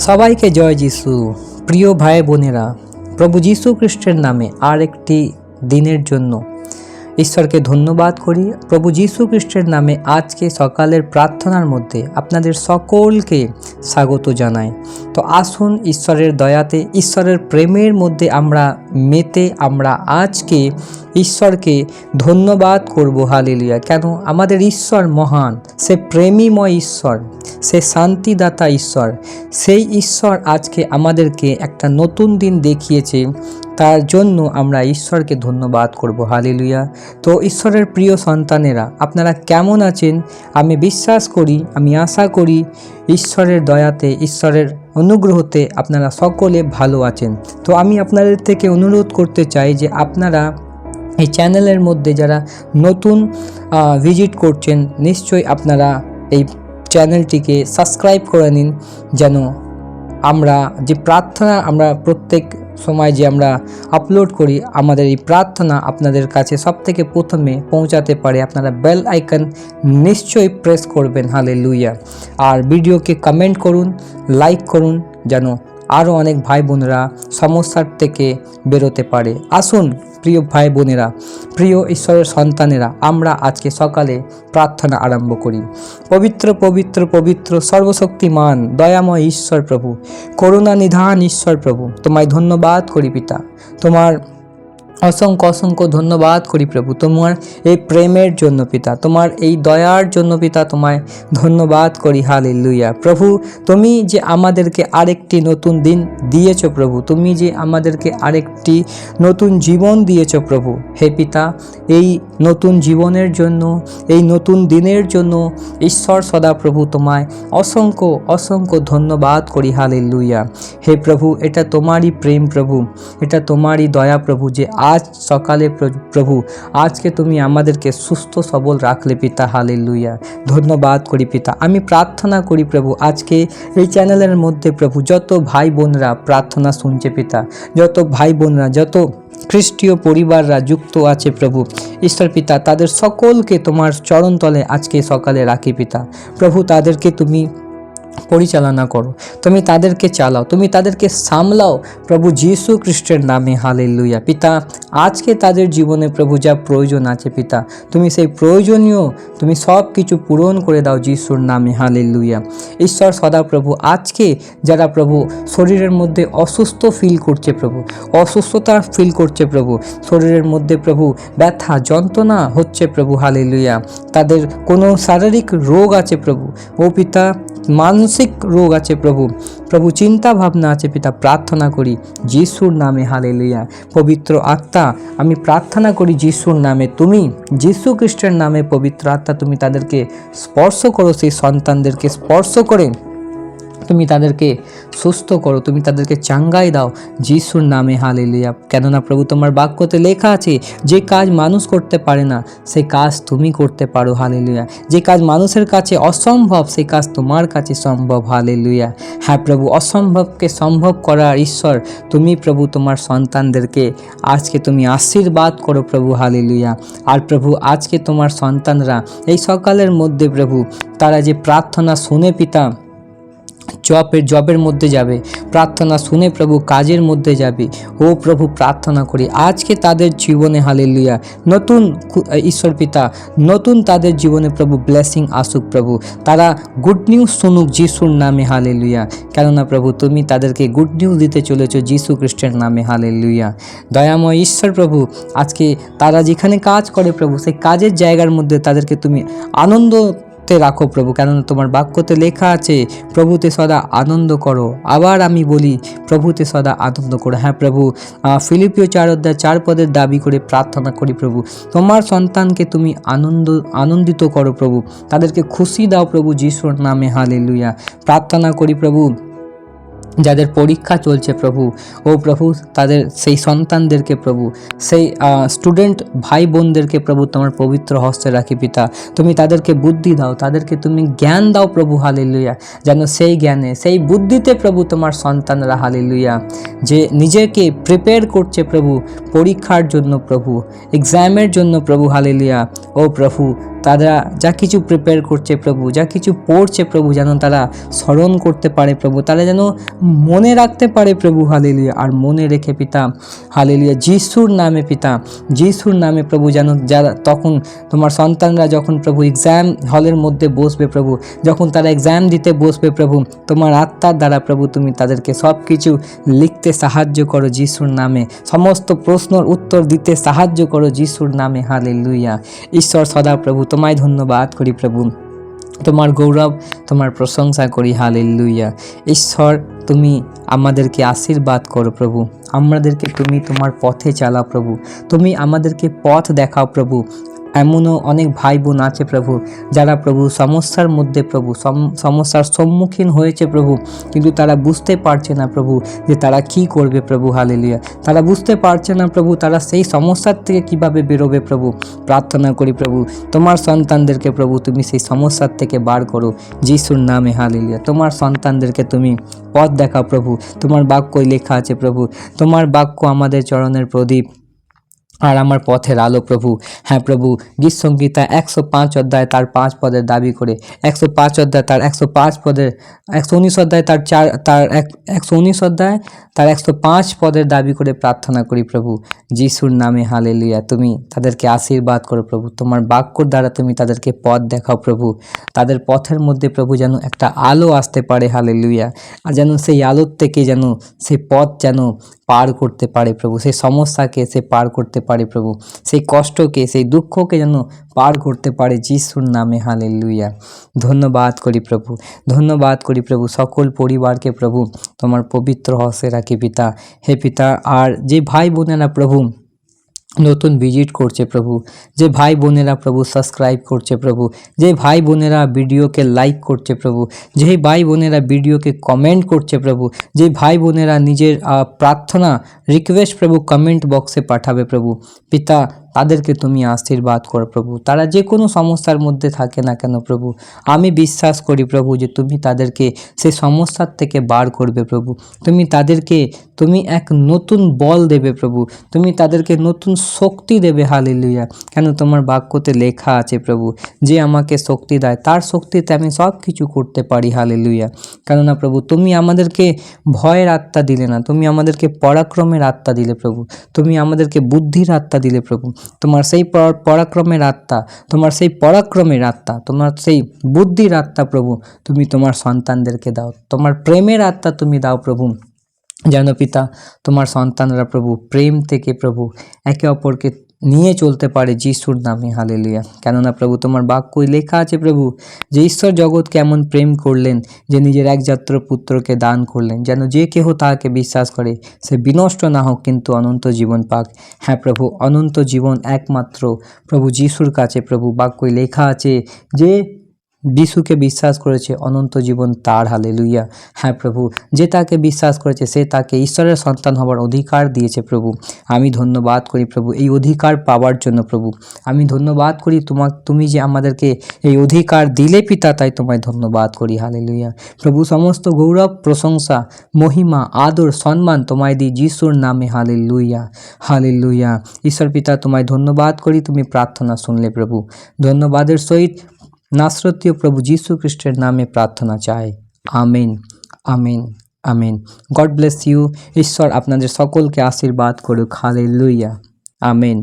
সবাইকে জয় যিশু। প্রিয় ভাই বোনেরা, প্রভু যীশু খ্রিস্টের নামে আর একটি দিনের জন্য ঈশ্বরকে ধন্যবাদ করি। প্রভু যীশু খ্রিস্টের নামে আজকে সকালের প্রার্থনার মধ্যে আপনাদের সকলকে স্বাগত জানাই। তো আসুন ঈশ্বরের দয়াতে, ঈশ্বরের প্রেমের মধ্যে আমরা মেতে আমরা আজকে ঈশ্বরকে ধন্যবাদ করব। হালেলুয়া। কেন? আমাদের ঈশ্বর মহান, সে প্রেমীময় ঈশ্বর, সে শান্তিদাতা ঈশ্বর। সেই ঈশ্বর আজকে আমাদেরকে একটা নতুন দিন দেখিয়েছে, তার জন্য আমরা ঈশ্বরকে ধন্যবাদ করব। হালেলুয়া। তো ঈশ্বরের প্রিয় সন্তানেরা, আপনারা কেমন আছেন? আমি বিশ্বাস করি, আমি আশা করি ঈশ্বরের দয়াতে, ঈশ্বরের অনুগ্রহতে আপনারা সকলে ভালো আছেন। তো আমি আপনাদের থেকে অনুরোধ করতে চাই যে আপনারা এই চ্যানেলের মধ্যে যারা নতুন ভিজিট করছেন, নিশ্চয়ই আপনারা এই চ্যানেলটিকে সাবস্ক্রাইব করে নিন, যেন আমরা যে প্রার্থনা আমরা প্রত্যেক সময় যে আমরা আপলোড করি, আমাদের এই প্রার্থনা আপনাদের কাছে সবথেকে প্রথমে পৌঁছাতে পারে। আপনারা বেল আইকন নিশ্চয়ই প্রেস করবেন। হালেলুয়া। আর ভিডিওকে কমেন্ট করুন, লাইক করুন, যেন আরও অনেক ভাই বোনেরা সমস্যার থেকে বেরোতে পারে। আসুন প্রিয় ভাই বোনেরা, প্রিয় ঈশ্বরের সন্তানেরা, আমরা আজকে সকালে প্রার্থনা আরম্ভ করি। পবিত্র পবিত্র পবিত্র সর্বশক্তিমান দয়াময় ঈশ্বর প্রভু, করুণা নিধান ঈশ্বর প্রভু, তোমায় ধন্যবাদ করি পিতা। তোমার অসংখ্য অসংখ্য ধন্যবাদ করি প্রভু, তোমার এই প্রেমের জন্য পিতা, তোমার এই দয়ার জন্য পিতা, তোমায় ধন্যবাদ করি। হালেলুয়া। প্রভু, তুমি যে আমাদেরকে আরেকটি নতুন দিন দিয়েছো প্রভু, তুমি যে আমাদেরকে আরেকটি নতুন জীবন দিয়েছো প্রভু। হে পিতা, এই নতুন জীবনের জন্য, এই নতুন দিনের জন্য ঈশ্বর সদা প্রভু তোমায় অসংখ্য অসংখ্য ধন্যবাদ করি। হালেলুয়া। হে প্রভু, এটা তোমারই প্রেম প্রভু, এটা তোমারই দয়া প্রভু, যে আজ সকালে প্রভু আজকে তুমি আমাদেরকে সুস্থ সবল রাখলে পিতা। হালেলুয়া। ধন্যবাদ করি পিতা। আমি প্রার্থনা করি প্রভু, আজকে এই চ্যানেলের মধ্যে প্রভু যত ভাই বোনরা প্রার্থনা শুনছে পিতা, যত ভাই বোনরা, যত খ্রিস্টীয় পরিবাররা যুক্ত আছে প্রভু ঈশ্বর পিতা, তাদের সকলকে তোমার চরণতলে আজকে সকালে রাখি পিতা। প্রভু, তাদেরকে তুমি পরিচালনা করো, তুমি তাদেরকে চালাও, তুমি তাদেরকে সামলাও প্রভু যীশু খ্রিস্টের নামে। হালেলুয়া। পিতা, আজকে তাদের জীবনে প্রভু যা প্রয়োজন আছে পিতা, তুমি সেই প্রয়োজনীয় তুমি সব কিছু পূরণ করে দাও যীশুর নামে। হালেলুয়া। ঈশ্বর সদা প্রভু, আজকে যারা প্রভু শরীরের মধ্যে অসুস্থ ফিল করছে প্রভু, অসুস্থতা ফিল করছে প্রভু, শরীরের মধ্যে প্রভু ব্যথা যন্ত্রণা হচ্ছে প্রভু। হালেলুয়া। তাদের কোনো শারীরিক রোগ আছে প্রভু, ও পিতা মানসিক রোগ আছে প্রভু, প্রভু চিন্তা ভাবনা আছে পিতা, প্রার্থনা করি যিশুর নামে। হালেলুয়া। পবিত্র আত্মা, আমি প্রার্থনা করি যিশুর নামে, তুমি যীশু খ্রিস্টের নামে পবিত্র আত্মা তুমি তাদেরকে স্পর্শ করো, সেই সন্তানদেরকে স্পর্শ করে তুমি তাদেরকে সুস্থ করো, তুমি তাদেরকে চাঙ্গাই দাও যিশুর নামে। হালেলুয়া। কেননা প্রভু তোমার বাক্যতে লেখা আছে, যে কাজ মানুষ করতে পারে না সেই কাজ তুমি করতে পারো। হালেলুয়া। যে কাজ মানুষের কাছে অসম্ভব সেই কাজ তোমার কাছে সম্ভব। হালেলুয়া। হ্যাঁ প্রভু, অসম্ভবকে সম্ভব করার ঈশ্বর তুমি প্রভু, তোমার সন্তানদেরকে আজকে তুমি আশীর্বাদ করো প্রভু। হালেলুয়া। আর প্রভু আজকে তোমার সন্তানরা এই সকালের মধ্যে প্রভু তারা যে প্রার্থনা শুনে পিতা জবের মধ্যে যাবে, প্রার্থনা শুনে প্রভু কাজের মধ্যে যাবে, ও প্রভু প্রার্থনা করি আজকে তাদের জীবনে হালেলুয়া নতুন ঈশ্বর পিতা, নতুন তাদের জীবনে প্রভু ব্লেসিং আসুক প্রভু, তারা গুড নিউজ শুনুক যিশুর নামে। হালেলুয়া। কেননা প্রভু তুমি তাদেরকে গুড নিউজ দিতে চলেছো যিশু খ্রিস্টের নামে। হালেলুয়া। দয়াময় ঈশ্বর প্রভু, আজকে তারা যেখানে কাজ করে প্রভু সেই কাজের জায়গার মধ্যে তাদেরকে তুমি আনন্দ রাখো প্রভু, কেননা তোমার বাক্যতে লেখা আছে প্রভুতে সদা আনন্দ করো। আবার আমি বলি প্রভুতে সদা আনন্দ করো। হ্যাঁ প্রভু, ফিলিপিও 4:4 দাবি করে প্রার্থনা করি প্রভু, তোমার সন্তানকে তুমি আনন্দিত করো প্রভু, তাদেরকে খুশি দাও প্রভু যিশুর নামে। হালেলুয়া। প্রার্থনা করি প্রভু যাদের পরীক্ষা চলছে প্রভু, ও প্রভু তাদের সেই সন্তানদেরকে প্রভু, সেই স্টুডেন্ট ভাই বোনদেরকে প্রভু তোমার পবিত্র হস্তে রাখি পিতা, তুমি তাদেরকে বুদ্ধি দাও, তাদেরকে তুমি জ্ঞান দাও প্রভু। হালেলুয়া। যেন সেই জ্ঞানে সেই বুদ্ধিতে প্রভু তোমার সন্তানরা হালেলুয়া যে নিজেকে প্রিপেয়ার করছে প্রভু পরীক্ষার জন্য প্রভু, এক্সামের জন্য প্রভু। হালেলুয়া। ও প্রভু তারা যা কিছু প্রিপেয়ার করছে প্রভু, যা কিছু পড়ছে প্রভু, যেন তারা স্মরণ করতে পারে প্রভু, তারা যেন মনে রাখতে পারে প্রভু। হালেলুয়া। আর মনে রেখে পিতা, হালেলুয়া, যিশুর নামে পিতা, যিশুর নামে প্রভু, যেন যারা তখন তোমার সন্তানরা যখন প্রভু এক্সাম হলের মধ্যে বসবে প্রভু, যখন তারা এক্সাম দিতে বসবে প্রভু, তোমার আত্মার দ্বারা প্রভু তুমি তাদেরকে সব কিছু লিখতে সাহায্য করো যিশুর নামে, সমস্ত প্রশ্নের উত্তর দিতে সাহায্য করো যিশুর নামে। হালেলুয়া। ঈশ্বর সদা প্রভু তোমায় ধন্যবাদ করি প্রভু, তোমার গৌরব, তোমার প্রশংসা করি। হালেলুয়া। ঈশ্বর তুমি আমাদেরকে আশীর্বাদ করো প্রভু, আমাদেরকে তুমি তোমার পথে চালাও প্রভু, তুমি আমাদেরকে পথ দেখাও প্রভু। এমনও অনেক ভাই বোন আছে প্রভু, যারা প্রভু সমস্যার মধ্যে প্রভু সমস্যার সম্মুখীন হয়েছে প্রভু, কিন্তু তারা বুঝতে পারছে না প্রভু যে তারা কি করবে প্রভু। হালেলুয়া। তারা বুঝতে পারছে না প্রভু তারা সেই সমস্যার থেকে কিভাবে বেরোবে প্রভু। প্রার্থনা করি প্রভু তোমার সন্তানদেরকে প্রভু তুমি সেই সমস্যার থেকে বার করো যিশুর নামে। হালেলুয়া। তোমার সন্তানদেরকে তুমি পথ দেখাও প্রভু, তোমার বাক্যই লেখা আছে প্রভু, তোমার বাক্য আমাদের চরণের প্রদীপ আর আমার পথের আলো প্রভু। হ্যাঁ প্রভু, গীত সংহিতা 105 অধ্যায় তার 5 পদের দাবি করে, 105 অধ্যায় তার 105 পদের, 119 অধ্যায় তার 119 অধ্যায় তার 105 পদের দাবি করে প্রার্থনা করি প্রভু যিশুর নামে। হালেলুয়া। তুমি তাদেরকে আশীর্বাদ করো প্রভু, তোমার বাক্যর দ্বারা তুমি তাদেরকে পথ দেখাও প্রভু, তাদের পথের মধ্যে প্রভু যেন একটা আলো আসতে পারে। হালেলুয়া। আর যেন সেই আলোর থেকে যেন সেই পথ যেন পার করতে পারে প্রভু, সেই সমস্যাকে সে পার করতে পারে প্রভু, সেই কষ্টকে সেই দুঃখকে যেন পার করতে পারে যিশুর নামে। হালেলুয়া। ধন্যবাদ করি প্রভু, ধন্যবাদ করি প্রভু, সকল পরিবারকে প্রভু তোমার পবিত্র হস্তে রাখি পিতা। হে পিতা, আর যে ভাই বোনেরা প্রভু নতুন ভিজিট করছে প্রভু, যে ভাই বোনেরা প্রভু সাবস্ক্রাইব করছে প্রভু, যে ভাই বোনেরা ভিডিওকে লাইক করছে প্রভু, যে ভাই বোনেরা ভিডিওকে কমেন্ট করছে প্রভু, যে ভাই বোনেরা নিজের প্রার্থনা রিকোয়েস্ট প্রভু কমেন্ট বক্সে পাঠাবে প্রভু, পিতা তাদেরকে তুমি আশীর্বাদ করো প্রভু। তারা যে কোনো সমস্যার মধ্যে থাকে না কেন প্রভু, আমি বিশ্বাস করি প্রভু যে তুমি তাদেরকে সেই সমস্যার থেকে বার করবে প্রভু, তুমি তাদেরকে তুমি এক নতুন বল দেবে প্রভু, তুমি তাদেরকে নতুন শক্তি দেবে। হালেলুয়া। কেন তোমার বাক্যতে লেখা আছে প্রভু, যে আমাকে শক্তি দেয় তার শক্তিতে আমি সব কিছু করতে পারি। হালেলুয়া। কেননা প্রভু তুমি আমাদেরকে ভয়ের আত্মা দিলে না, তুমি আমাদেরকে পরাক্রমের আত্মা দিলে প্রভু, তুমি আমাদেরকে বুদ্ধির আত্মা দিলে প্রভু। তোমার সেই পরাক্রমের আত্মা, তোমার সেই পরাক্রমের আত্মা, তোমার সেই বুদ্ধির আত্মা প্রভু তুমি তোমার সন্তানদেরকে দাও, তোমার প্রেমের আত্মা তুমি দাও প্রভু, যেন পিতা তোমার সন্তানরা প্রভু প্রেম থেকে প্রভু একে অপরকে নিয়ে চলতে পারে যিশুর নামে। হালেলুয়া। কেননা প্রভু তোমার বাক্যই লেখা আছে প্রভু যে ঈশ্বর জগৎকে এমন প্রেম করলেন যে নিজের একমাত্র পুত্রকে দান করলেন, যেন যে কেহ তাহাকে বিশ্বাস করে সে বিনষ্ট না হোক কিন্তু অনন্ত জীবন পাক। হ্যাঁ প্রভু, অনন্ত জীবন একমাত্র প্রভু যিশুর কাছে প্রভু বাক্যই লেখা আছে যে যিশুকে বিশ্বাস করেছে অনন্ত জীবন তার। হালেলুয়া। হ্যাঁ প্রভু, যে তাকে বিশ্বাস করেছে সে তাকে ঈশ্বরের সন্তান হবার অধিকার দিয়েছে প্রভু। আমি ধন্যবাদ করি প্রভু এই অধিকার পাওয়ার জন্য প্রভু, আমি ধন্যবাদ করি তুমি যে আমাদেরকে এই অধিকার দিলে পিতা, তাই তোমায় ধন্যবাদ করি। হালেলুয়া। প্রভু সমস্ত গৌরব প্রশংসা মহিমা আদর সম্মান তোমায় দিই যিশুর নামে। হালেলুয়া। হালেলুয়া। ঈশ্বর পিতা তোমায় ধন্যবাদ করি, তুমি প্রার্থনা শুনলে প্রভু, ধন্যবাদের সহিত নাসরতীয় প্রভু যীশু খ্রিস্টের নামে প্রার্থনা চাই। Amen, amen, amen. God bless you. ঈশ্বর আপনাদের সকলকে আশীর্বাদ করুক। হালেলুয়া। আমেন।